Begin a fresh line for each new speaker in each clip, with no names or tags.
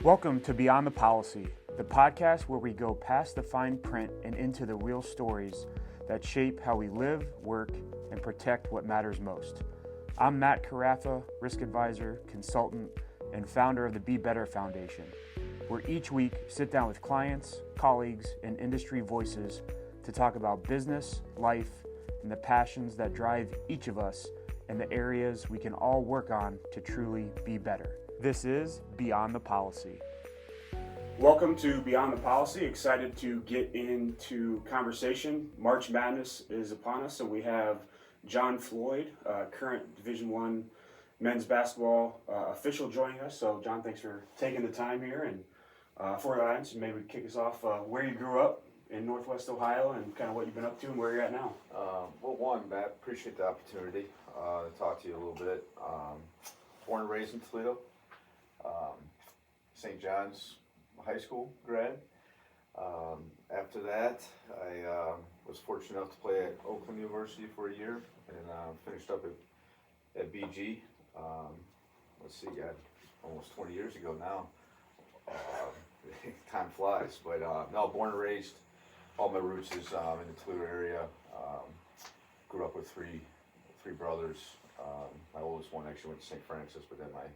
Welcome to Beyond the Policy, the podcast where we go past the fine print and into the real stories that shape how we live, work, and protect what matters most. I'm Matt Karaffa, risk advisor, consultant, and founder of the Be Better Foundation, where each week sit down with clients, colleagues, and industry voices to talk about business, life, and the passions that drive each of us and the areas we can all work on to truly be better. This is Beyond the Policy. Welcome to Beyond the Policy. Excited to get into conversation. March Madness is upon us, so we have John Floyd, current Division I men's basketball official, joining us. So, John, thanks for taking the time here. And for the audience, maybe kick us off where you grew up in Northwest Ohio and kind of what you've been up to and where you're at now.
Matt, appreciate the opportunity to talk to you a little bit. Born and raised in Toledo. St. John's High School grad. After that, I was fortunate enough to play at Oakland University for a year and finished up at BG. Almost 20 years ago now. Time flies, but no, born and raised. All my roots is in the Toledo area. Grew up with three brothers. My oldest one actually went to St. Francis, but then my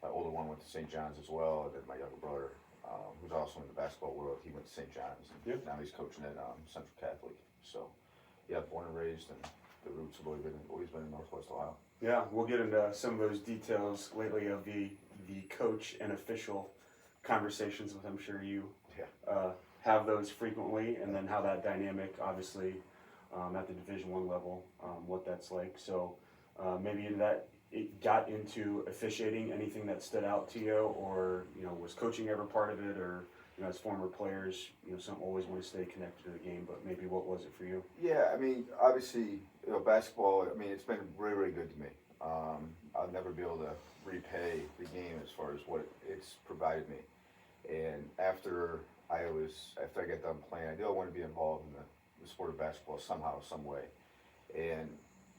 older one went to St. John's as well, and then my younger brother, who's also in the basketball world, he went to St. John's, and now he's coaching at Central Catholic. So, yeah, born and raised, and the roots have always been in Northwest Ohio.
Yeah, we'll get into some of those details lately of the coach and official conversations, with I'm sure you have those frequently, and then how that dynamic, obviously, at the Division I level, what that's like. So maybe that it got into officiating, anything that stood out to you, or was coaching ever part of it, or as former players, some always want to stay connected to the game, but maybe what was it for you?
Yeah, I mean, obviously, basketball, I mean, it's been really, really good to me. I'll never be able to repay the game as far as what it's provided me. And after I got done playing, I did want to be involved in the sport of basketball somehow, some way. And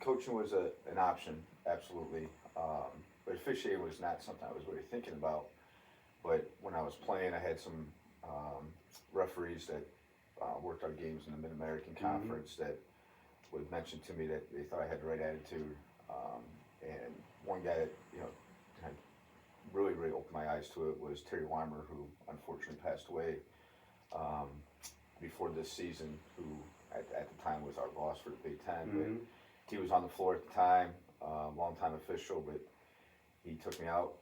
coaching was an option, absolutely. But officiating was not something I was really thinking about. But when I was playing, I had some referees that worked our games in the Mid-American Conference that would mention to me that they thought I had the right attitude. And one guy that had really, really opened my eyes to it was Terry Weimer, who unfortunately passed away before this season, who at the time was our boss for the Big Ten. But he was on the floor at the time, long-time official, but he took me out.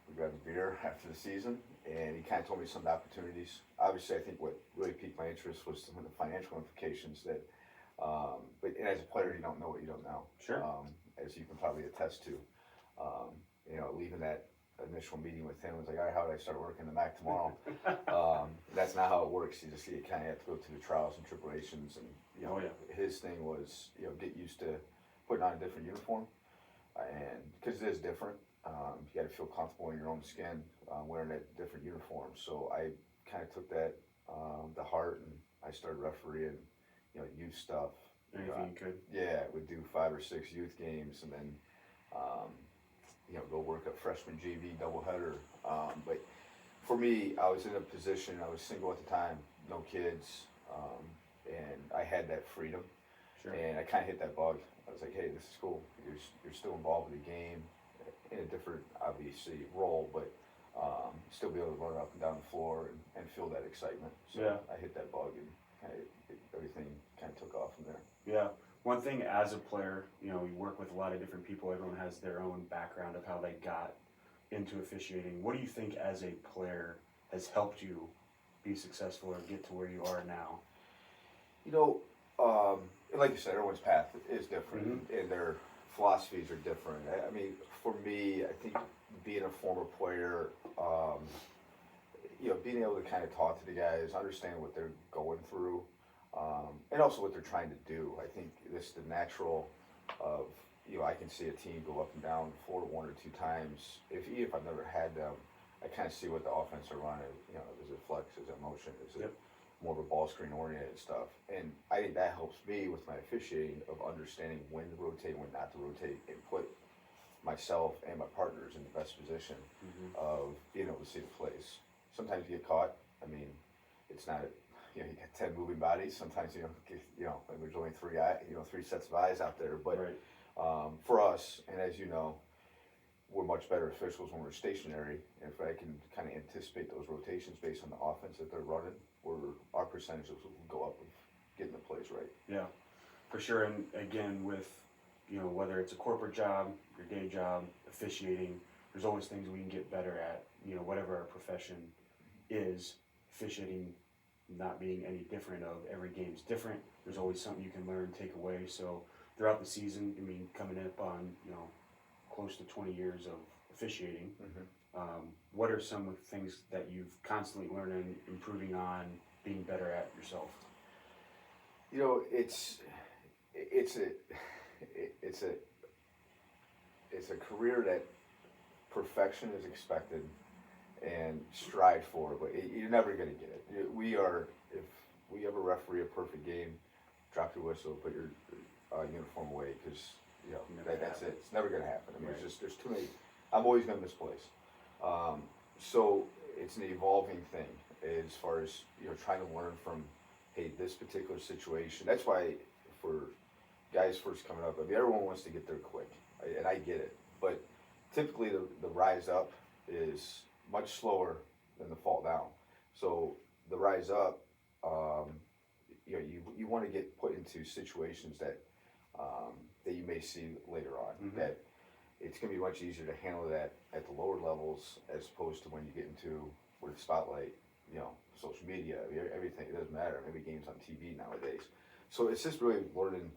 We grabbed a beer after the season, and he kind of told me some of the opportunities. Obviously, I think what really piqued my interest was some of the financial implications that, but as a player, you don't know what you don't know.
Sure.
As you can probably attest to. Leaving that initial meeting with him was like, all right, how do I start working the MAC tomorrow? That's not how it works. You just kind of have to go through the trials and tribulations, and his thing was get used to putting on a different uniform, and because it is different, you got to feel comfortable in your own skin wearing a different uniform. So I kind of took that to heart, and I started refereeing youth stuff.
Anything you could.
Yeah, we'd do 5 or 6 youth games, and then go work a freshman JV doubleheader. But for me, I was in a position, I was single at the time, no kids, and I had that freedom.
Sure.
And I kind of hit that bug. I was like, hey, this is cool. You're still involved with the game in a different, obviously, role, but still be able to run up and down the floor and feel that excitement. So I hit that bug, and everything kind of took off from there.
Yeah. One thing as a player, you work with a lot of different people. Everyone has their own background of how they got into officiating. What do you think as a player has helped you be successful or get to where you are now?
Like you said, everyone's path is different, and their philosophies are different. I mean, for me, I think being a former player, being able to kind of talk to the guys, understand what they're going through, and also what they're trying to do. I think this the natural of, I can see a team go up and down the floor 1 or 2 times. Even if I've never had them, I kind of see what the offense are running. Is it flex? Is it motion? Is it more of a ball screen oriented stuff? And I think that helps me with my officiating of understanding when to rotate, when not to rotate, and put myself and my partners in the best position of being able to see the plays. Sometimes you get caught. I mean, it's not, you get 10 moving bodies. Sometimes, there's only three sets of eyes out there. But for us, and as you know, we're much better officials when we're stationary. And if I can kind of anticipate those rotations based on the offense that they're running, our percentages will go up with getting the plays right.
Yeah, for sure. And again, with whether it's a corporate job, your day job, officiating, there's always things we can get better at. Whatever our profession is, officiating not being any different of every game's different. There's always something you can learn, take away. So throughout the season, coming up on close to 20 years of officiating, what are some of the things that you've constantly learning, improving on, being better at yourself?
It's a career that perfection is expected and strive for, but you're never going to get it. If we ever referee a perfect game, drop your whistle, put your uniform away, because that's it. It's never going to happen. I mean, there's too many. I'm always going to misplace. So it's an evolving thing as far as trying to learn from, hey, this particular situation. That's why for guys first coming up, everyone wants to get there quick, and I get it. But typically the rise up is much slower than the fall down. So the rise up, you want to get put into situations that you may see later on. That it's going to be much easier to handle that at the lower levels as opposed to when you get into where the spotlight, social media, everything. It doesn't matter. Maybe games on TV nowadays. So it's just really learning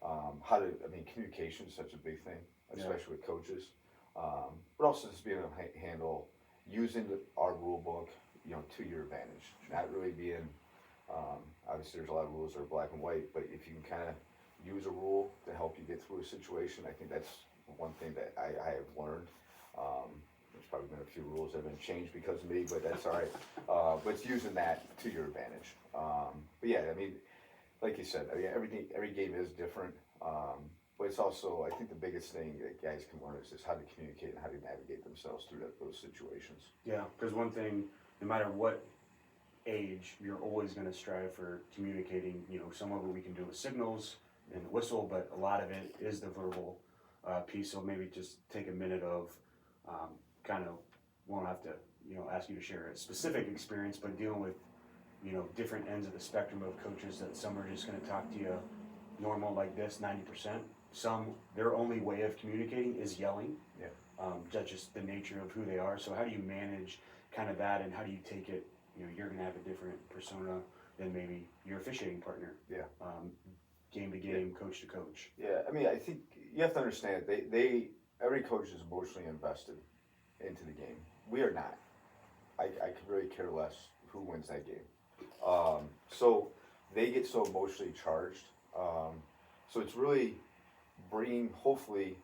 how to. Communication is such a big thing, especially with coaches. But also just being able to handle using our rule book, to your advantage. Not really being, obviously there's a lot of rules that are black and white, but if you can kind of use a rule to help you get through a situation, I think that's one thing that I have learned. There's probably been a few rules that have been changed because of me, but that's all right. But it's using that to your advantage. But yeah, like you said, every game is different. But it's also, I think the biggest thing that guys can learn is just how to communicate and how to navigate themselves through those situations. Yeah,
because one thing, no matter what age, you're always going to strive for communicating. Some of it we can do with signals and the whistle, but a lot of it is the verbal piece. So maybe just take a minute of won't have to ask you to share a specific experience, but dealing with different ends of the spectrum of coaches, that some are just going to talk to you normal like this 90%. Some, their only way of communicating is yelling.
Yeah.
That's just the nature of who they are. So how do you manage kind of that, and how do you take it? You're going to have a different persona than maybe your officiating partner.
Yeah.
Game to game, coach to coach.
Yeah, I think you have to understand every coach is emotionally invested into the game. We are not. I could really care less who wins that game. So they get so emotionally charged. So it's really bringing, hopefully,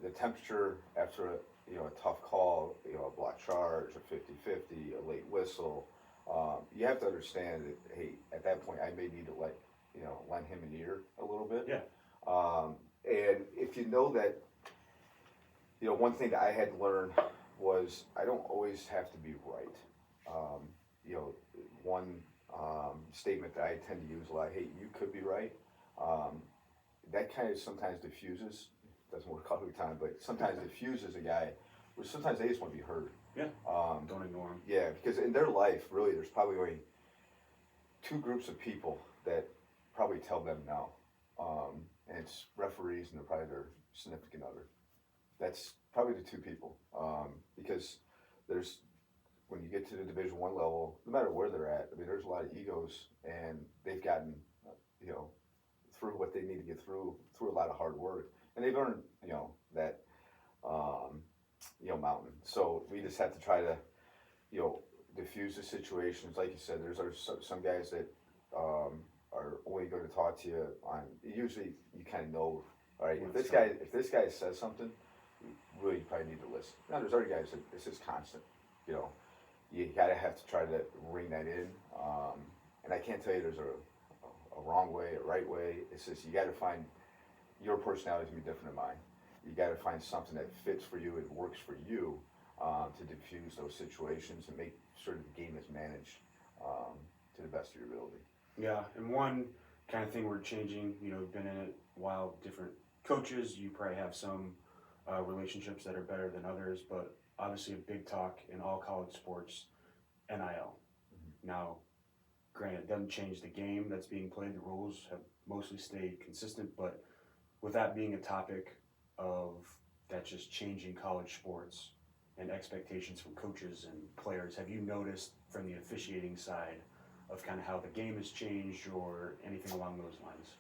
the temperature after a tough call, a block charge, a 50-50, a late whistle. You have to understand that, hey, at that point, I may need to lend him an ear a little bit.
Yeah.
And if you know that, one thing that I had to learn was I don't always have to be right. One statement that I tend to use a lot, hey, you could be right. That kind of sometimes diffuses. Doesn't work all the time, but sometimes diffuses a guy, which sometimes they just want to be heard.
Yeah. Don't ignore them.
Yeah, because in their life, really, there's probably only two groups of people that probably tell them no. And it's referees and they're probably their significant other. That's probably the two people. Because when you get to the Division I level, no matter where they're at, there's a lot of egos, and they've gotten, through what they need to get through a lot of hard work. And they've earned, that, mountain. So we just have to try to, diffuse the situations. Like you said, there's some guys that are only going to talk to you on. Usually, you kind of know. All right, if this guy says something, you really probably need to listen. Now, there's other guys that it's just constant. You gotta have to try to ring that in. And I can't tell you there's a wrong way, a right way. It's just you got to find your personality to be different than mine. you got to find something that fits for you and works for you to diffuse those situations and make sure the game is managed to the best of your ability.
Yeah, and one kind of thing we're changing, we've been in it a while, different coaches, you probably have some relationships that are better than others, but obviously a big talk in all college sports, NIL. Mm-hmm. Now, granted, it doesn't change the game that's being played, the rules have mostly stayed consistent, but with that being a topic of that's just changing college sports and expectations from coaches and players, have you noticed from the officiating side of kind of how the game has changed or anything along those lines?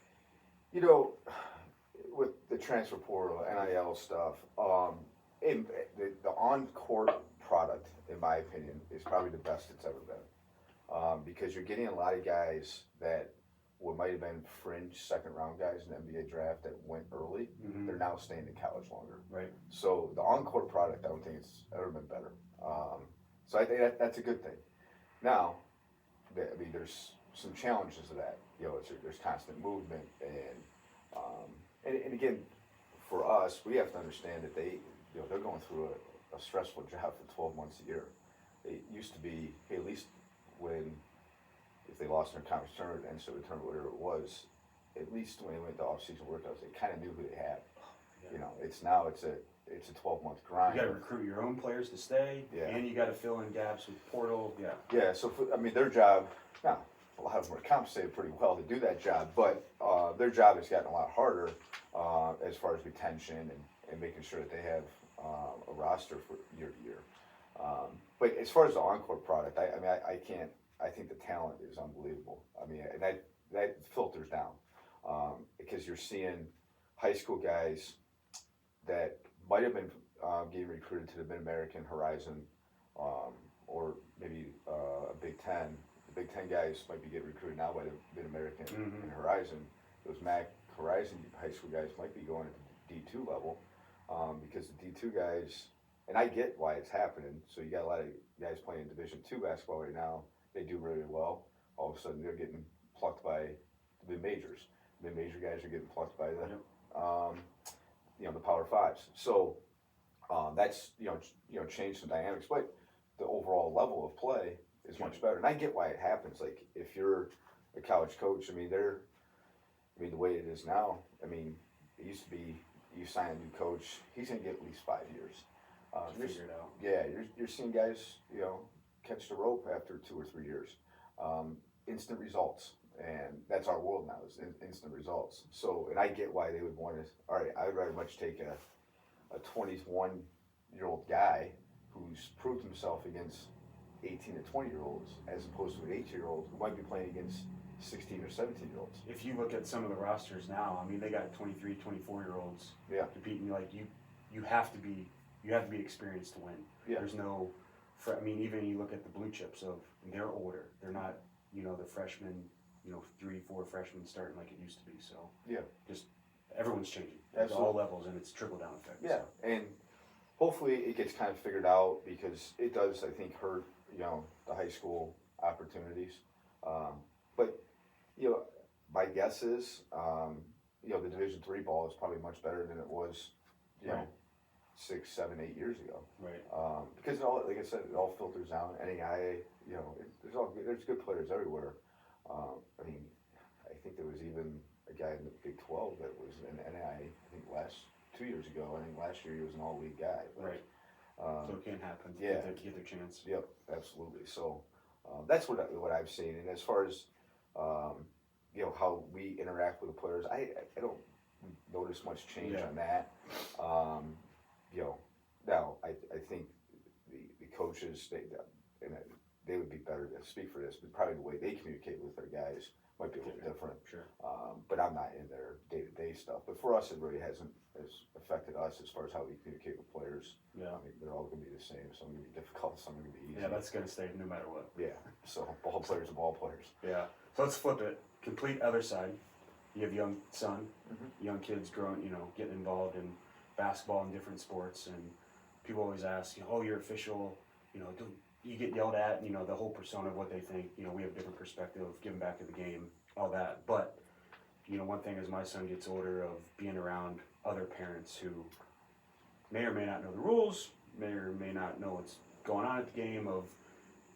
With the transfer portal, NIL stuff, the on-court product, in my opinion, is probably the best it's ever been. Because you're getting a lot of guys that might have been fringe second-round guys in the NBA draft that went early. Mm-hmm. They're now staying in college longer.
Right.
So the on-court product, I don't think it's ever been better. So I think that's a good thing. Now, there's some challenges to that. There's constant movement, and again, for us, we have to understand that they're going through a stressful job for 12 months a year. It used to be, hey, at least if they lost their conference tournament and so tournament, whatever it was, at least when they went to off-season workouts, they kind of knew who they had. Yeah. It's a 12-month grind.
You got to recruit your own players to stay, and you got to fill in gaps with portal. Yeah.
Yeah. So their job. Now, a lot of them are compensated pretty well to do that job, but their job has gotten a lot harder as far as retention and making sure that they have a roster for year to year. But as far as the on-court product, I think the talent is unbelievable. And that filters down because you're seeing high school guys that might have been getting recruited to the Mid-American Horizon or maybe a Big Ten. The Big Ten guys might be getting recruited now by the Mid-American and Horizon. Those MAC Horizon high school guys might be going at the D2 level because the D2 guys, and I get why it's happening. So you got a lot of guys playing Division II basketball right now. They do really well. All of a sudden, they're getting plucked by the mid-majors. Mid-major guys are getting plucked by the Power Fives. So that's changed some dynamics, but the overall level of play is much better. And I get why it happens. Like if you're a college coach, the way it is now. It used to be you sign a new coach, he's going to get at least 5 years.
Figure it out.
Yeah, you're seeing guys, catch the rope after 2 or 3 years. Instant results, and that's our world now is instant results. So, and I get why they would want to. All right, I would very much take a 21-year-old guy who's proved himself against 18 to 20-year-olds as opposed to an 18-year-old who might be playing against 16 or 17-year-olds.
If you look at some of the rosters now, they got 23, 24-year-olds competing. You have to be experienced to win. Yeah. There's no. Even you look at the blue chips they're older. They're not, the freshmen, 3, 4 freshmen starting like it used to be. So just everyone's changing at all levels, and it's trickle down effect.
Yeah, so. And hopefully it gets kind of figured out because it does, I think, hurt the high school opportunities. But my guess is the Division III ball is probably much better than it was, 6, 7, 8 years ago.
Right.
Because like I said, it all filters down. NAIA, there's good players everywhere. I think there was even a guy in the Big 12 that was in NAIA. I think 2 years ago. I think last year he was an all-league guy. But,
right. So it can happen.
Yeah.
Get their chance.
Yep. Absolutely. So that's what I've seen. And as far as how we interact with the players, I don't notice much change on that. Now I think the coaches they would be better to speak for this, but probably the way they communicate with their guys might be a little different.
Sure.
But I'm not in their day-to-day stuff. But for us, it really hasn't affected us as far as how we communicate with players.
Yeah.
They're all going to be the same. Some are going to be difficult, some are going to be easy.
Yeah, that's going to stay no matter what.
Yeah. So ball players are ball players.
Yeah. So let's flip it. Complete other side. You have young son, young kids growing, getting involved in basketball and different sports, and people always ask, you're official, do you get yelled at, the whole persona of what they think, we have a different perspective, giving back to the game, all that. But, one thing as my son gets older of being around other parents who may or may not know the rules, may or may not know what's going on at the game, of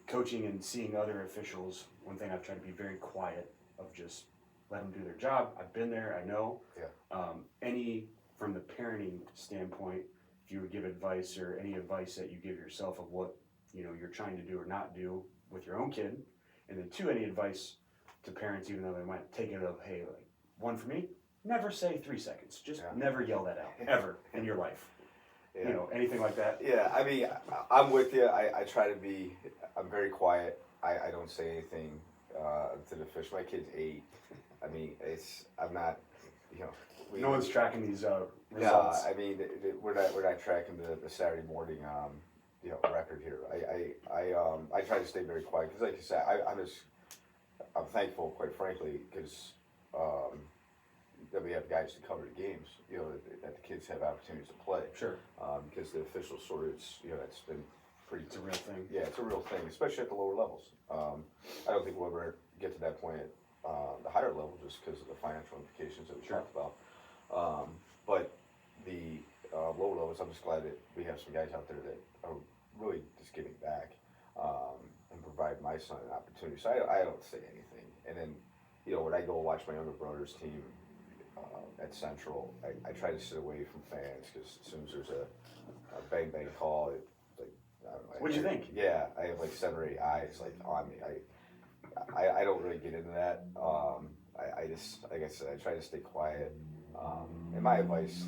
coaching and seeing other officials. One thing I've tried to be very quiet of, just let them do their job. I've been there, I know.
Yeah.
Any, from the parenting standpoint, if you would give advice or any advice that you give yourself of what, you're trying to do or not do with your own kid, and then two, any advice to parents, even though they might take it of, hey, like, one for me, never say 3 seconds. Just never yell that out, ever, in your life.
Yeah.
Anything like that?
Yeah, I mean, I'm with you. I try to be, I'm very quiet. I don't say anything to the official. My kid's 8. I mean, I'm not,
no one's tracking these results.
Yeah, I mean, we're not tracking the Saturday morning, record here. I try to stay very quiet because, like you said, I'm thankful, quite frankly, because that we have guys to cover the games. That the kids have opportunities to play.
Sure.
Because the official sort of, it's been pretty.
It's a real thing.
Yeah, it's a real thing, especially at the lower levels. I don't think we'll ever get to that point at the higher level, just because of the financial implications that we talked about. But the lower levels, I'm just glad that we have some guys out there that are really just giving back and provide my son an opportunity. So I don't say anything. And then, when I go watch my younger brother's team at Central, I try to sit away from fans, because as soon as there's a bang bang call, I don't know.
What'd you think?
Yeah, I have like 7 or 8 eyes like on me. I don't really get into that. I just, like I said, I try to stay quiet. And my advice,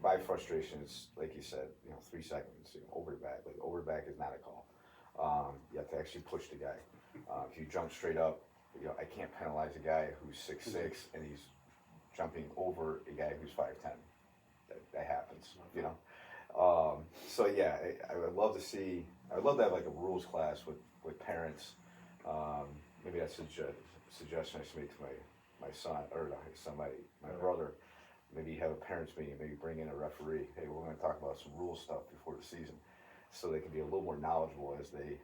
my frustration is, like you said, 3 seconds, over the back. Like, over the back is not a call. You have to actually push the guy. If you jump straight up, I can't penalize a guy who's 6'6" and he's jumping over a guy who's 5'10". That happens, So yeah, I would love to see. I'd love to have like a rules class with parents. Maybe that's a suggestion I should make to my son, or my brother. Maybe have a parents meeting. Maybe bring in a referee. Hey, we're going to talk about some rule stuff before the season, so they can be a little more knowledgeable as they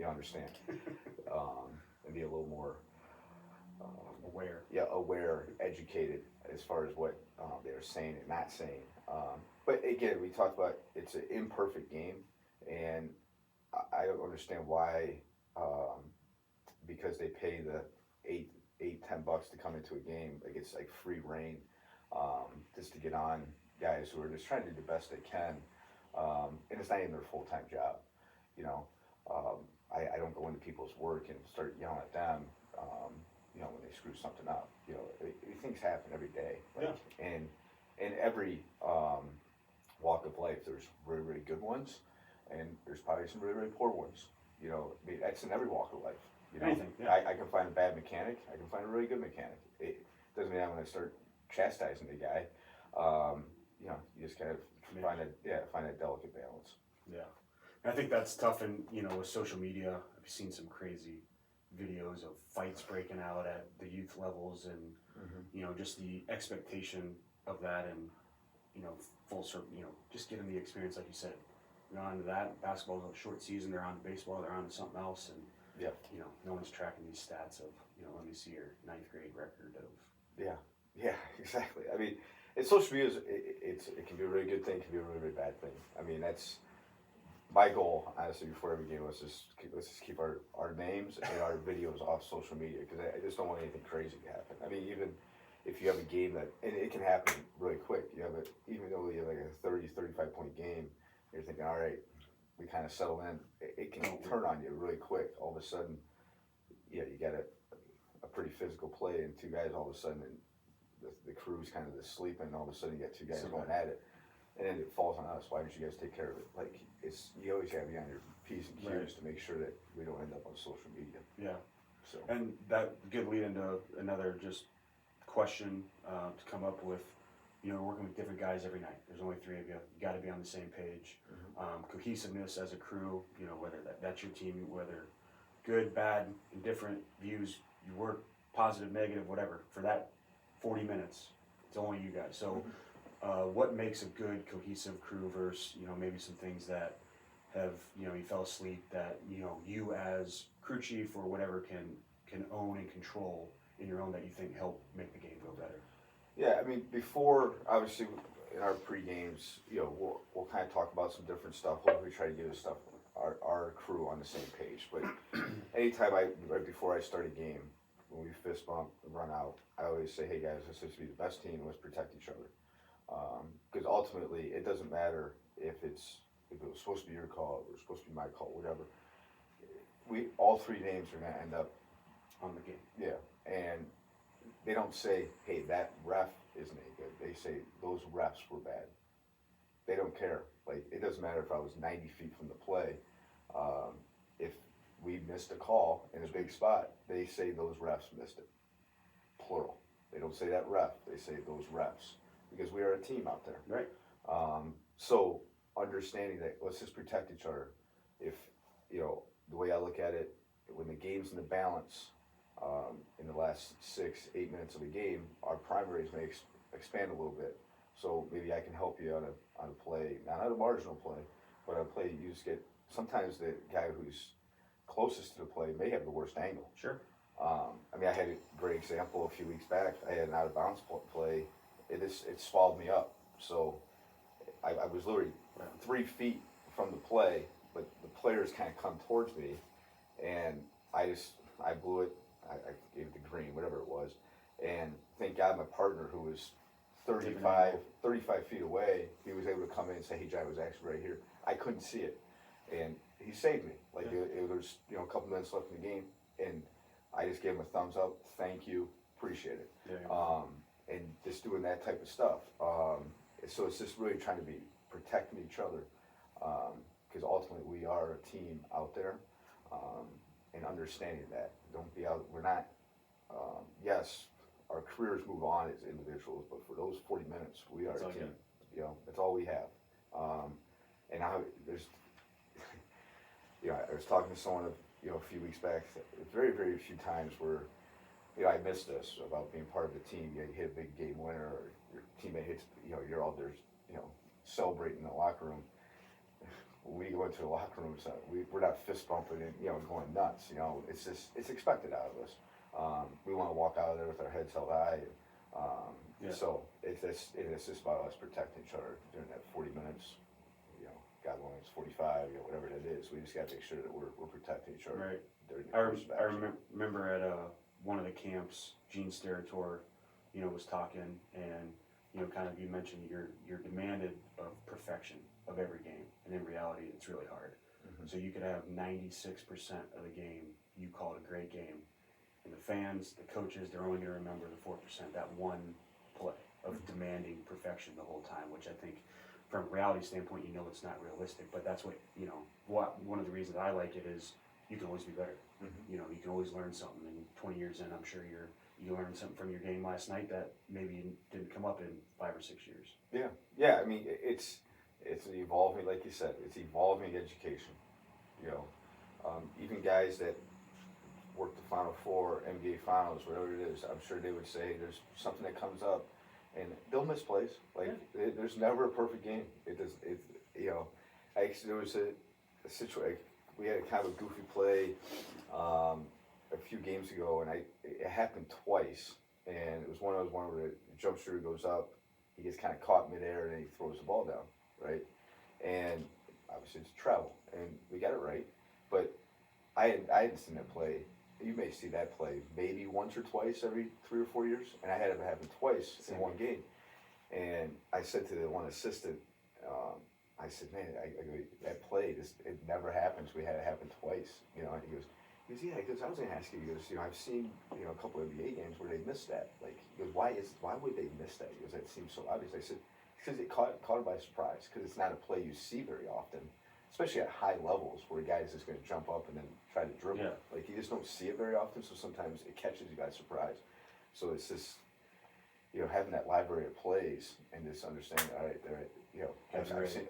understand, and be a little more
aware.
Yeah, aware, educated as far as what they're saying and not saying. But again, we talked about it's an imperfect game, and I don't understand why. Because they pay the $8-10 to come into a game, like it's like free reign, just to get on guys who are just trying to do the best they can, and it's not even their full-time job. I don't go into people's work and start yelling at them, when they screw something up. Things happen every day. And in every walk of life, there's really, really good ones, and there's probably some really, really poor ones. That's in every walk of life.
Anything, yeah.
I can find a bad mechanic. I can find a really good mechanic. It doesn't mean I'm going to start chastising the guy. You just kind of find a delicate balance.
Yeah, I think that's tough. And with social media, I've seen some crazy videos of fights breaking out at the youth levels, and just the expectation of that, and full circle. Just getting the experience, like you said. They're on to that. Basketball's a short season. They're on to baseball. They're on to something else, and no one's tracking these stats of let me see your 9th grade record of.
Yeah, exactly. I mean, social media it can be a really good thing, it can be a really, really bad thing. I mean, that's my goal, honestly, before every game was let's just keep our names and our videos off social media, because I just don't want anything crazy to happen. I mean, even if you have a game and it can happen really quick. Even though you have like a 30, 35 point game, you're thinking, all right, we kind of settle in. It can turn on you really quick. All of a sudden, you got a pretty physical play, and 2 guys all of a sudden, and the crew's kind of sleeping, and all of a sudden you got 2 guys going at it, and then it falls on us. Why didn't you guys take care of it? Like, you always got to be on your P's and Q's to make sure that we don't end up on social media.
Yeah.
So. And
that good lead into another just question to come up with. Working with different guys every night. There's only 3 of you. You got to be on the same page. Cohesiveness as a crew. Whether that's your team, whether good, bad, indifferent views, you work positive, negative, whatever. For that 40 minutes, it's only you guys. So, what makes a good cohesive crew versus maybe some things that have you fell asleep that you as crew chief or whatever can own and control in your own that you think help make the game go better?
Yeah, I mean, before, obviously, in our pre-games, we'll kind of talk about some different stuff. Hopefully try to get our crew on the same page. But anytime right before I start a game, when we fist bump and run out, I always say, hey guys, let's just be the best team and let's protect each other. Because ultimately, it doesn't matter if it was supposed to be your call, or supposed to be my call, whatever. All three names are going to end up
on the game.
Yeah, and they don't say, hey, that ref isn't any good. They say those refs were bad. They don't care. Like, it doesn't matter if I was 90 feet from the play. If we missed a call in a big spot, they say those refs missed it. Plural. They don't say that ref. They say those refs. Because we are a team out there.
Right.
So understanding that, let's just protect each other. If, the way I look at it, when the game's in the balance, in the last 6-8 minutes of the game, our primaries may expand a little bit. So maybe I can help you on a play, not on a marginal play, but on a play you just get. Sometimes the guy who's closest to the play may have the worst angle.
Sure.
I mean, I had a great example a few weeks back. I had an out of bounds play. It swallowed me up. So I was literally 3 feet from the play, but the players kind of come towards me, and I blew it. I gave it the green, whatever it was, and thank God my partner, who was 35 feet away, he was able to come in and say, hey, John, I was actually right here. I couldn't see it, and he saved me. Like, it was, a couple minutes left in the game, and I just gave him a thumbs up, thank you, appreciate it. And just doing that type of stuff. So it's just really trying to be protecting each other, because ultimately we are a team out there, and understanding that. Don't be out, we're not, yes, our careers move on as individuals, but for those 40 minutes, we are a team. That's all we have. And there's, I was talking to someone, a few weeks back, very, very few times where, I missed this about being part of the team. You hit a big game winner, or your teammate hits, you're all there, celebrating in the locker room. When we go into the locker room, we're not fist bumping and going nuts. It's just expected out of us. We want to walk out of there with our heads held high. So it's just about us protecting each other during that 40 minutes. God willing, it's 45, whatever it is. We just got to make sure that we're protecting each other.
Right.
During the course of action.
I remember at one of the camps, Gene Steratore, was talking, and kind of you mentioned you're demanded of perfection of every game, and in reality, it's really hard. Mm-hmm. So you could have 96% of the game, you call it a great game, and the fans, the coaches, they're only going to remember the 4%, that one play of demanding perfection the whole time, which I think, from a reality standpoint, it's not realistic, but that's what, one of the reasons I like it is you can always be better. Mm-hmm. You can always learn something, and 20 years in, I'm sure you learned something from your game last night that maybe didn't come up in 5 or 6 years.
Yeah. I mean, it's an evolving, like you said, it's evolving education. Even guys that work the Final Four, NBA Finals, whatever it is, I'm sure they would say there's something that comes up, and they'll miss plays. There's never a perfect game. Actually, there was a situation. We had a kind of a goofy play a few games ago, and it happened twice. And it was one where the jump shooter goes up, he gets kind of caught midair, and then he throws the ball down, right? And obviously it's travel, and we got it right. But I hadn't seen that play. You may see that play maybe once or twice every 3 or 4 years, and I had it happen twice in one game. And I said to the one assistant, I said, man, that play, it never happens. We had it happen twice, And he goes, yeah, because I was going to ask you, he goes, I've seen, a couple of NBA games where they missed that. Like, he goes, why would they miss that? He goes, that seems so obvious. I said, because it caught it by surprise, because it's not a play you see very often, especially at high levels where a guy's just going to jump up and then try to dribble. Yeah. Like, you just don't see it very often, so sometimes it catches you by surprise. So it's just, having that library of plays and just understanding, all right,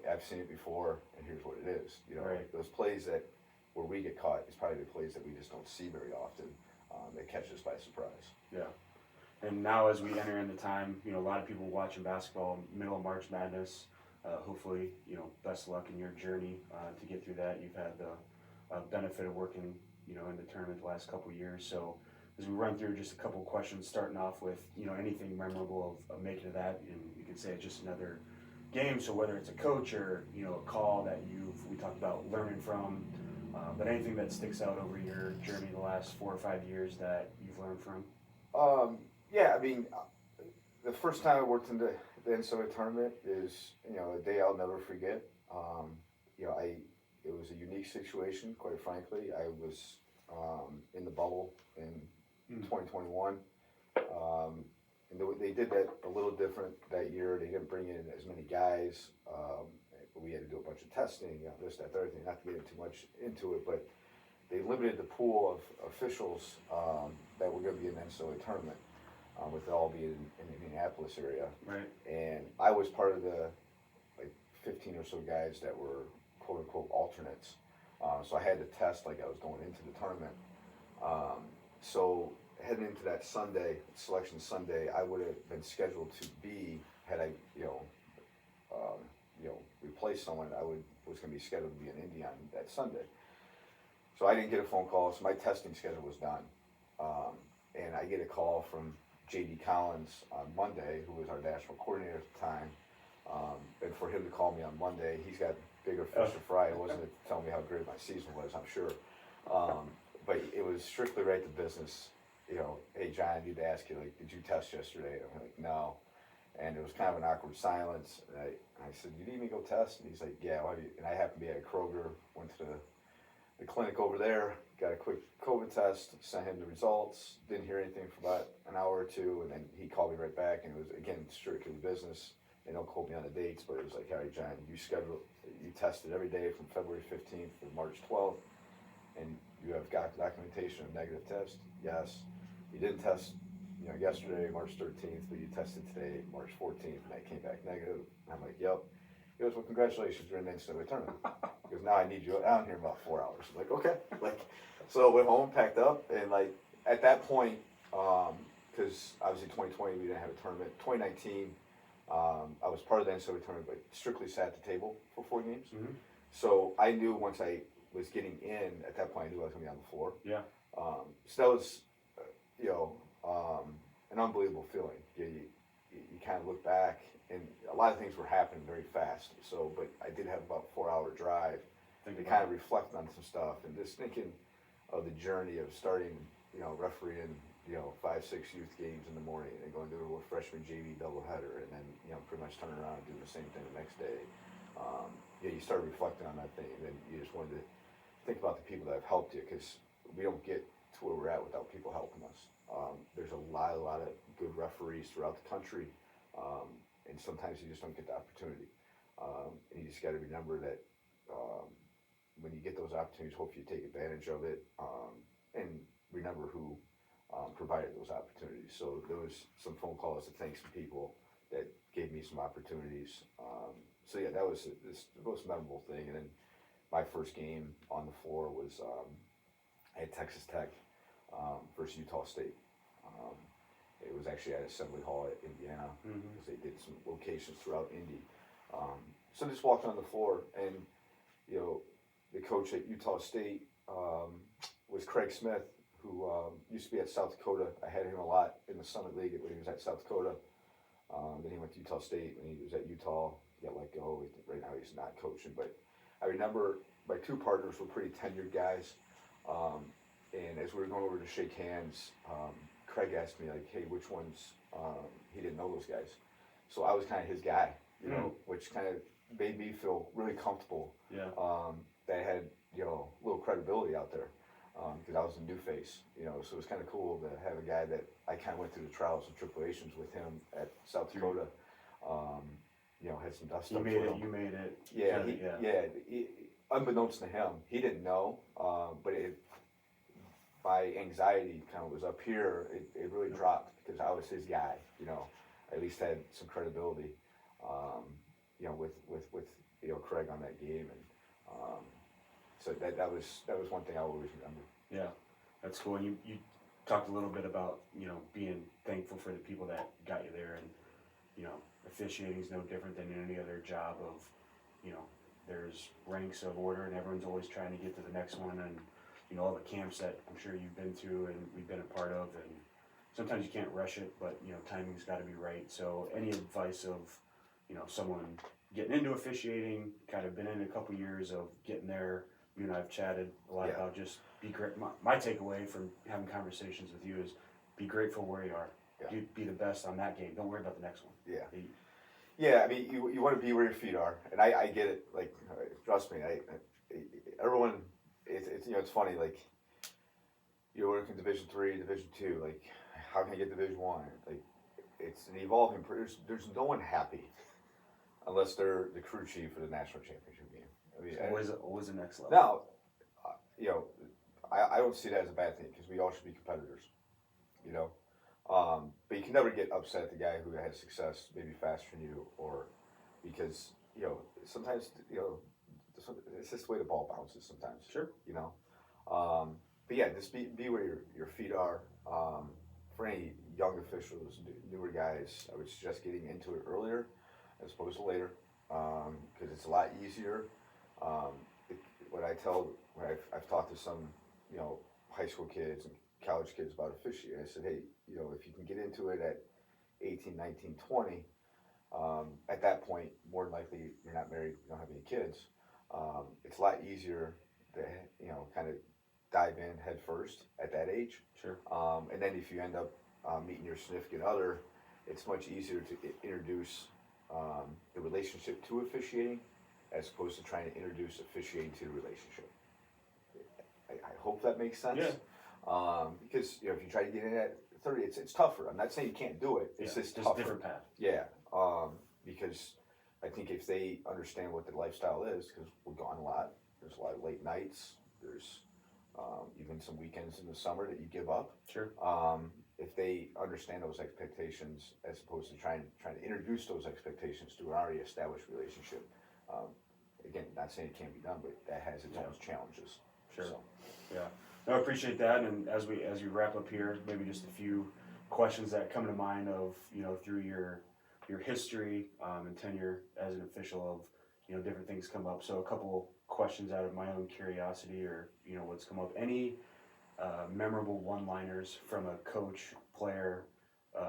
I've seen it before, and here's what it is.
Right.
Like those plays where we get caught is probably the plays that we just don't see very often. That catch us by surprise.
Yeah. And now as we enter into time, a lot of people watching basketball, middle of March Madness. Hopefully, best of luck in your journey to get through that. You've had the benefit of working, in the tournament the last couple of years. So as we run through just a couple of questions, starting off with, anything memorable of making it that, and you can say it's just another game. So whether it's a coach or, a call that we talked about learning from, but anything that sticks out over your journey the last 4 or 5 years that you've learned from?
Yeah, I mean, the first time I worked in the NCAA tournament is, a day I'll never forget. It was a unique situation, quite frankly. I was in the bubble in 2021. And they did that a little different that year. They didn't bring in as many guys. We had to do a bunch of testing, this, that, third thing. Not to get too much into it, but they limited the pool of officials that were going to be in the NCAA tournament, with it all being in the Indianapolis area.
Right.
And I was part of the 15 or so guys that were quote unquote alternates. So I had to test like I was going into the tournament. So heading into that Sunday, selection Sunday, I would have been scheduled to be, had I, replaced someone, was going to be scheduled to be in Indy on that Sunday. So I didn't get a phone call, so my testing schedule was done. And I get a call from J.D. Collins on Monday, who was our national coordinator at the time. And for him to call me on Monday, he's got bigger fish to fry. It wasn't to tell me how great my season was, I'm sure. But it was strictly right to business. Hey, John, I need to ask you, did you test yesterday? I'm like, no. And it was kind of an awkward silence. And I said, you need me to go test? And he's like, yeah. And I happened to be at Kroger, went to the clinic over there, got a quick COVID test, sent him the results, didn't hear anything for about an hour or two, and then he called me right back, and it was, again, strictly business. They don't quote me on the dates, but it was like, all right, John, you tested every day from February 15th to March 12th, and you have got documentation of negative test? Yes. You didn't test, yesterday, March 13th, but you tested today, March 14th, and that came back negative. And I'm like, yep. He goes, well, congratulations, you're in the NCAA tournament. He goes, now I need you out here in about 4 hours. I'm like, okay. So I went home, packed up, and at that point, because obviously 2020 we didn't have a tournament. 2019, I was part of the NCAA tournament, but strictly sat at the table for 4 games. Mm-hmm. So I knew once I was getting in, at that point I knew I was going to be on the floor.
Yeah.
So that was, an unbelievable feeling. You kind of look back, and a lot of things were happening very fast. So, but I did have about a 4-hour drive to kind of reflect on some stuff, and just thinking of the journey of starting, refereeing, 5-6 youth games in the morning, and going to a freshman JV doubleheader, and then, pretty much turning around and doing the same thing the next day. You start reflecting on that thing, and then you just wanted to think about the people that have helped you, because we don't get to where we're at without people helping us. There's a lot of good referees throughout the country, and sometimes you just don't get the opportunity. And you just got to remember that when you get those opportunities, hope you take advantage of it, and remember who provided those opportunities. So there was some phone calls to thank some people that gave me some opportunities. So yeah, that was the most memorable thing. And then my first game on the floor was at Texas Tech versus Utah State. It was actually at Assembly Hall at Indiana, because they did some locations throughout Indy. So just walked on the floor, and the coach at Utah State was Craig Smith, who used to be at South Dakota. I had him a lot in the Summit League when he was at South Dakota. Then he went to Utah State. When he was at Utah, he got let go. Right now he's not coaching. But I remember my 2 partners were pretty tenured guys. And as we were going over to shake hands, Craig asked me, hey, which ones, he didn't know those guys. So I was kind of his guy, which kind of made me feel really comfortable.
Yeah.
That I had, a little credibility out there, because I was a new face, so it was kind of cool to have a guy that I kind of went through the trials and tribulations with him at South Dakota. Had some dust up.
You made it.
Yeah, unbeknownst to him, he didn't know, but my anxiety kind of was up here. It really dropped because I was his guy. I at least had some credibility. With Craig on that game, and so that was one thing I always remember.
Yeah, that's cool. You talked a little bit about being thankful for the people that got you there, and officiating is no different than any other job. Of there's ranks of order, and everyone's always trying to get to the next one, and all the camps that I'm sure you've been to and we've been a part of, and sometimes you can't rush it, but timing's got to be right. So any advice of someone getting into officiating, kind of been in a couple years of getting there. You and I have chatted a lot about just be great. My takeaway from having conversations with you is be grateful where you are.
Yeah.
Be the best on that game. Don't worry about the next one.
Yeah. I mean, you want to be where your feet are, and I get it. Like, trust me, everyone. It's funny. Like, you're working Division III, Division II. Like, how can I get Division I? Like, it's an evolving. There's no one happy unless they're the crew chief for the national championship game. I mean,
always the next level.
Now, I don't see that as a bad thing because we all should be competitors. But you can never get upset at the guy who has success maybe faster than you, or because sometimes it's just the way the ball bounces sometimes.
Sure.
But yeah, just be where your feet are. For any young officials, newer guys, I would suggest getting into it earlier as opposed to later, because it's a lot easier. I've talked to some high school kids and college kids about officiating. I said, hey, if you can get into it at 18, 19, 20, at that point, more than likely you're not married, you don't have any kids. It's a lot easier to kind of dive in head first at that age.
Sure.
And then if you end up meeting your significant other, it's much easier to introduce the relationship to officiating as opposed to trying to introduce officiating to the relationship. I hope that makes sense.
Yeah.
Because if you try to get in at 30, it's tougher. I'm not saying you can't do it. It's just tougher.
A different path.
Yeah. Because I think if they understand what the lifestyle is, because we're gone a lot. There's a lot of late nights. There's even some weekends in the summer that you give up.
Sure.
If they understand those expectations as opposed to trying to introduce those expectations to an already established relationship. Again, not saying it can't be done, but that has its own challenges.
Sure.
So.
Yeah. No, I appreciate that. And as we wrap up here, maybe just a few questions that come to mind of through your history and tenure as an official of different things come up. So a couple questions out of my own curiosity or what's come up. Any memorable one-liners from a coach, player,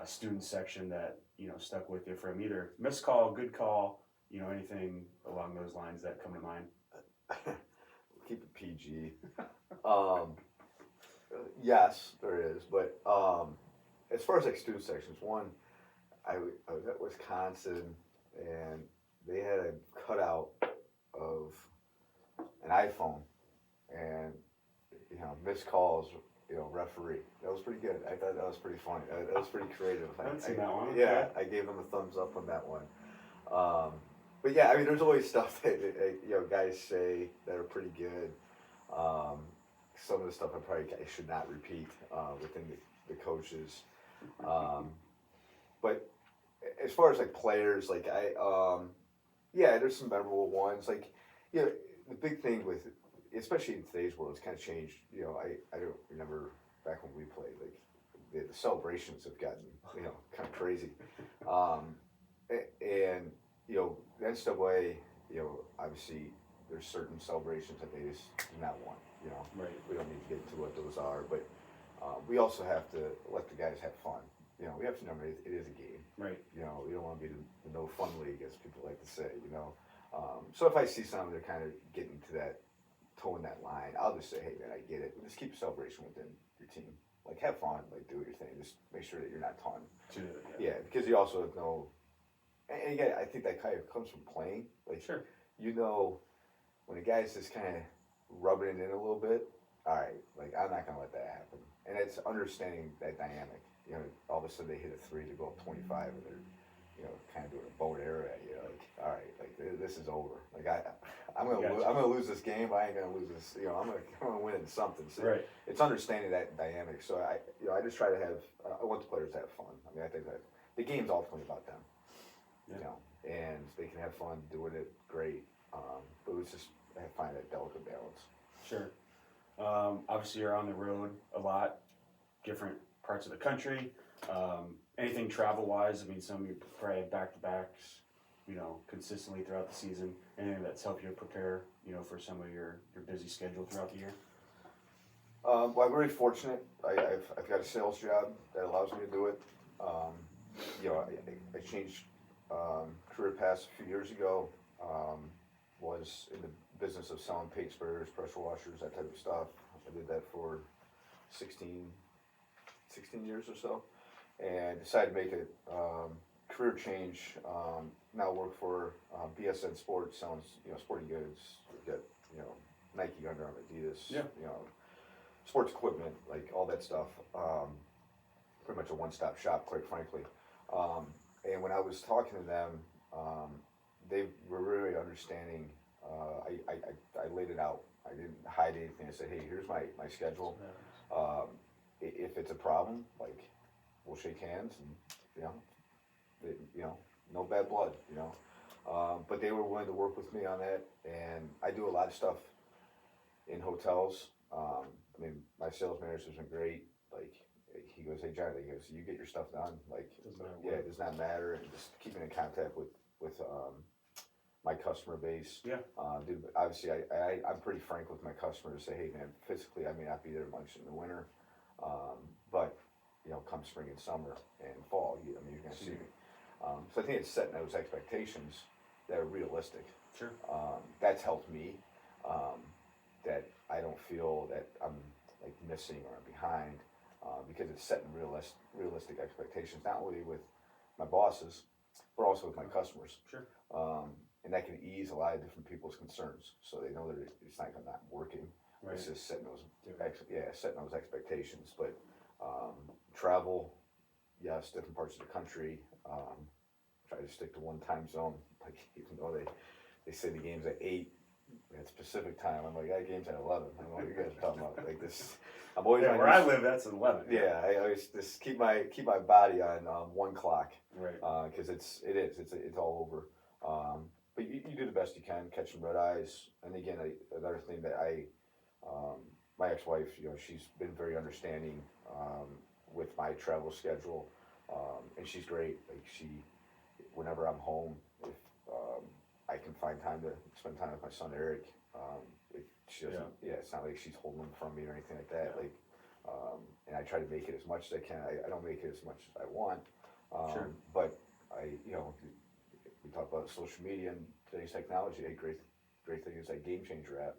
student section that stuck with you from either missed call, good call, anything along those lines that come to mind?
Keep it PG. Yes, there is, but as far as like student sections, one, I was at Wisconsin and they had a cutout of an iPhone and missed calls, referee. That was pretty good. I thought that was pretty funny. That was pretty creative.
I haven't seen that one.
Yeah, I gave them a thumbs up on that one. But yeah, I mean, there's always stuff that guys say that are pretty good. Some of the stuff I should not repeat within the coaches. But as far as like players, like there's some memorable ones. Like the big thing with, especially in today's world, it's kind of changed. I don't remember back when we played. Like the celebrations have gotten kind of crazy. And the NCAA, obviously there's certain celebrations that they just do not want.
Right.
We don't need to get into what those are, but we also have to let the guys have fun. We have to remember it is a game.
Right.
We don't want to be the no fun league, as people like to say. So if I see something they're kind of getting to that, towing that line, I'll just say, hey man, I get it. Just keep the celebration within your team. Like have fun, like do your thing. Just make sure that you're not taunting. Yeah, because you also know. And again, I think that kind of comes from playing. Like,
sure.
When a guy's just kind of rubbing it in a little bit, all right, like, I'm not going to let that happen. And it's understanding that dynamic. All of a sudden they hit a three to go up 25 and they're, kind of doing a bow and arrow at you. Like, all right, like, this is over. Like, I'm going to lose this game. I ain't going to lose this. I'm going to win in something. So
right.
It's understanding that dynamic. So I just try to have, I want the players to have fun. I mean, I think that the game's ultimately about them. And they can have fun doing it, great. But it's just, I find that delicate balance.
Sure. Obviously, you're on the road a lot, different parts of the country. Anything travel-wise? I mean, some of you probably have back-to-backs, consistently throughout the season. Anything that's helped you prepare, for some of your busy schedule throughout the year?
Well, I'm very fortunate. I've got a sales job that allows me to do it. Um, I changed career paths a few years ago. Was in the business of selling paint sprayers, pressure washers, that type of stuff. I did that for 16 years or so, and decided to make a career change. Now work for BSN Sports, selling sporting goods. We got Nike, Under Armour, Adidas.
Yeah.
Sports equipment, like all that stuff. Pretty much a one-stop shop, quite frankly. And when I was talking to them, they were really understanding. I laid it out. I didn't hide anything. I said, hey, here's my schedule. If it's a problem, like, we'll shake hands and, no bad blood, But they were willing to work with me on that. And I do a lot of stuff in hotels. My sales manager's been great. Like, he goes, hey, John, he goes, you get your stuff done. Like, it does not matter. And just keeping in contact with my customer base.
Yeah.
Dude, obviously, I'm pretty frank with my customers. Say, hey, man, physically, I may not be there much in the winter, but come spring and summer and fall, you're gonna see me. So I think it's setting those expectations that are realistic.
Sure.
That's helped me. That I don't feel that I'm like missing or I'm behind, because it's setting realistic expectations, not only with my bosses, but also with my customers.
Sure.
And that can ease a lot of different people's concerns, so they know that it's not working.
Right.
It's just setting those, setting those expectations. But travel, yes, different parts of the country. Try to stick to one time zone. Like, even though they say the game's at 8, it's Pacific time. I'm like, that game's at 11. I don't know what you guys are talking about. Like this, I'm always
where I live, that's 11.
Yeah, I always just keep my body on 1 clock.
Right.
Because it's all over. But you do the best you can, catching red eyes. And again, another thing that my ex-wife, she's been very understanding with my travel schedule, and she's great. Like, whenever I'm home, if I can find time to spend time with my son Eric, she doesn't. Yeah, it's not like she's holding him from me or anything like that. Like, and I try to make it as much as I can. I don't make it as much as I want.
Sure.
But we talk about social media and today's technology. A great thing is that Game Changer app.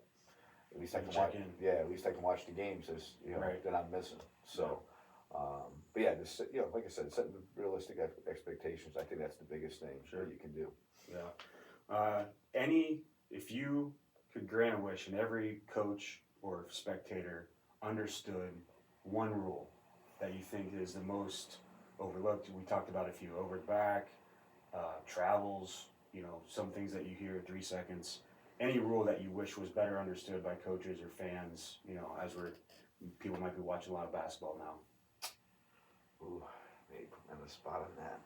At least I can watch. Yeah, at least I can watch the games as
Right.
that I'm missing. So, but yeah, just like I said, setting realistic expectations. I think that's the biggest thing that you can do.
Yeah. If you could grant a wish and every coach or spectator understood one rule that you think is the most overlooked, we talked about a few, over the back, travels, some things that you hear 3 seconds, any rule that you wish was better understood by coaches or fans, as people might be watching a lot of basketball now.
Ooh, maybe put me on the spot on that.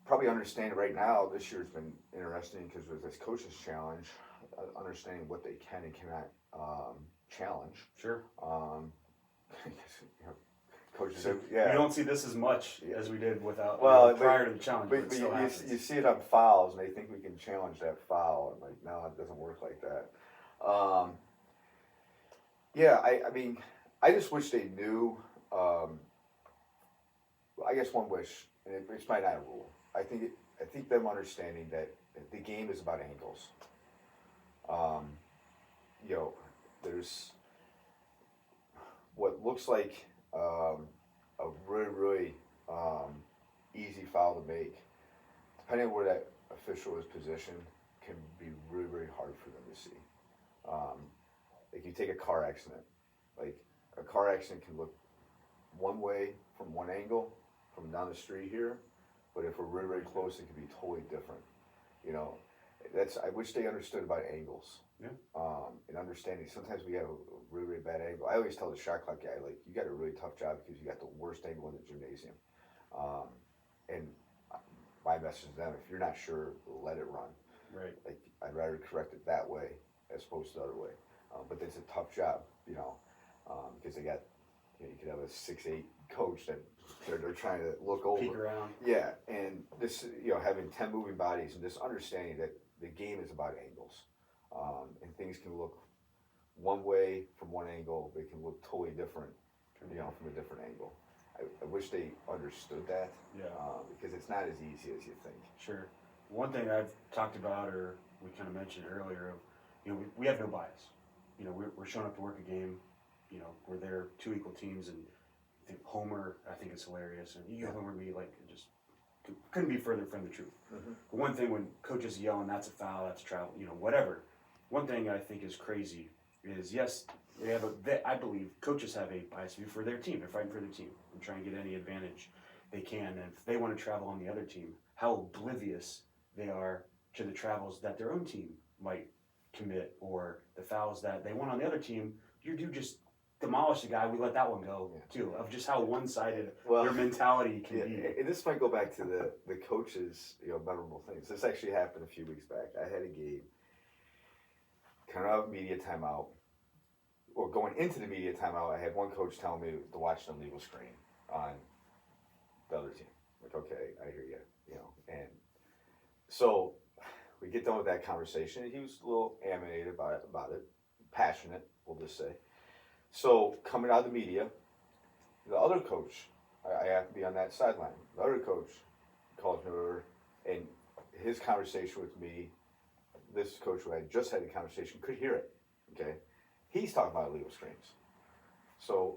Probably understand right now, this year's been interesting because with this coaches challenge, understanding what they can and cannot challenge.
Sure.
Coaches,
We don't see this as much as we did without prior to the challenge.
But you see it on fouls, and they think we can challenge that foul. And like, no, it doesn't work like that. I just wish they knew. I guess one wish, and it's might not a rule. I think them understanding that the game is about angles. There's what looks like a really easy foul to make, depending on where that official is positioned, can be really, really hard for them to see. Like, you take a car accident. Like, a car accident can look one way from one angle, from down the street here, but if we're really, really close, it can be totally different. I wish they understood about angles.
Yeah.
And understanding, sometimes we have a really, really bad angle. I always tell the shot clock guy, like, you got a really tough job because you got the worst angle in the gymnasium. And my message to them, if you're not sure, let it run.
Right.
Like, I'd rather correct it that way as opposed to the other way. But it's a tough job, because they got, you could have a 6'8" coach that they're trying to look over.
Peek around.
Yeah, and this, having 10 moving bodies and just understanding that the game is about angles, and things can look one way from one angle, they can look totally different, from a different angle. I wish they understood that, because it's not as easy as you think.
Sure. One thing I've talked about, or we kind of mentioned earlier, we have no bias. We're showing up to work a game. We're there, two equal teams, and I think Homer, I think it's hilarious, and you Homer be like just couldn't be further from the truth.
Mm-hmm.
But one thing when coaches yell and that's a foul, that's a travel, whatever. One thing I think is crazy is yes, I believe coaches have a bias view for their team. They're fighting for their team and trying to get any advantage they can. And if they want to travel on the other team, how oblivious they are to the travels that their own team might commit or the fouls that they want on the other team. You do just demolish the guy. We let that one go too. Of just how one-sided your mentality can be.
And this might go back to the coaches, memorable things. This actually happened a few weeks back. I had a game, kind of media timeout. Or going into the media timeout, I had one coach telling me to watch the legal screen on the other team. Like, okay, I hear you, And so we get done with that conversation. And he was a little animated about it, passionate, we'll just say. So coming out of the media, the other coach, I have to be on that sideline. The other coach calls me over, and his conversation with me, this coach who I had just had a conversation, could hear it, okay? He's talking about illegal screens. So,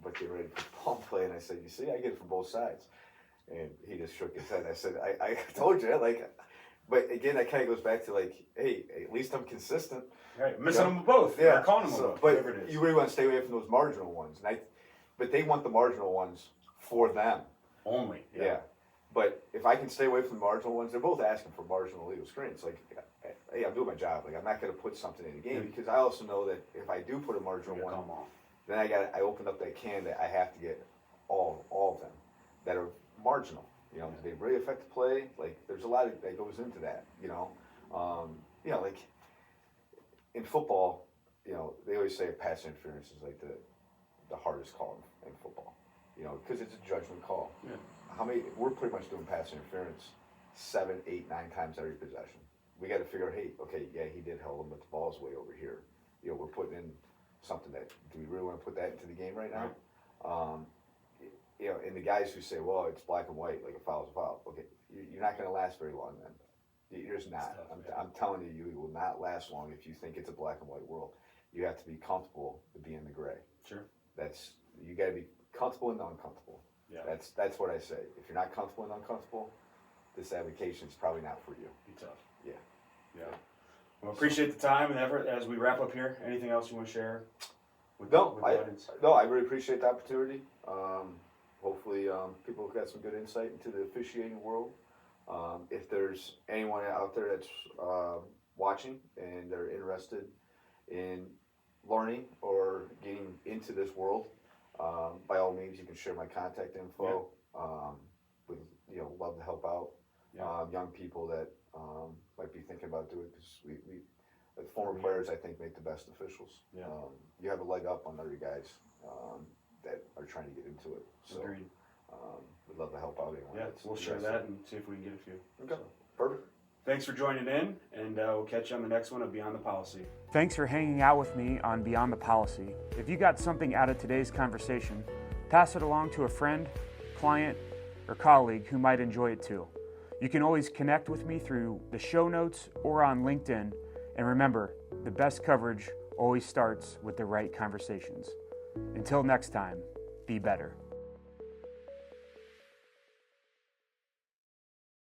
but get ready for ball play, and I said, you see, I get it from both sides. And he just shook his head. I said, I told you, but again, that kind of goes back to hey, at least I'm consistent.
Right, missing them both.
Yeah,
calling them both.
But
whatever it is.
You really want to stay away from those marginal ones. But they want the marginal ones for them.
Only.
Yeah. But if I can stay away from the marginal ones, they're both asking for marginal legal screens. Hey, I'm doing my job. I'm not going to put something in the game because I also know that if I do put a marginal one, then I open up that can that I have to get all of them that are marginal. Do they really affect the play? There's a lot that goes into that. In football, they always say pass interference is the hardest call in football. Because it's a judgment call. Yeah. We're pretty much doing pass interference 7, 8, 9 times every possession. We got to figure out, he did hold him, but the ball's way over here. We're putting in something that, do we really want to put that into the game right now? Right. And the guys who say, well, it's black and white, like a foul's a foul. Okay, you're not going to last very long then. You're just not. I'm telling you, you will not last long if you think it's a black and white world. You have to be comfortable to be in the gray.
Sure.
You got to be comfortable and uncomfortable. Yeah. That's what I say. If you're not comfortable and uncomfortable, this application is probably not for you.
Be tough.
Yeah.
Yeah. Well, appreciate the time and effort as we wrap up here. Anything else you want to share with the audience?
No, I really appreciate the opportunity. Hopefully people have got some good insight into the officiating world. If there's anyone out there that's watching and they're interested in learning or getting into this world, by all means, you can share my contact info. Yeah. Love to help out young people that might be thinking about doing it because we former players, I think, make the best officials. Yeah. You have a leg up on other guys that are trying to get into it. So,
agreed.
We'd love to help out anyone.
Yeah, we'll share that and see if we can get a few.
Okay, so. Perfect.
Thanks for joining in, and we'll catch you on the next one of Beyond the Policy.
Thanks for hanging out with me on Beyond the Policy. If you got something out of today's conversation, pass it along to a friend, client, or colleague who might enjoy it too. You can always connect with me through the show notes or on LinkedIn. And remember, the best coverage always starts with the right conversations. Until next time, be better.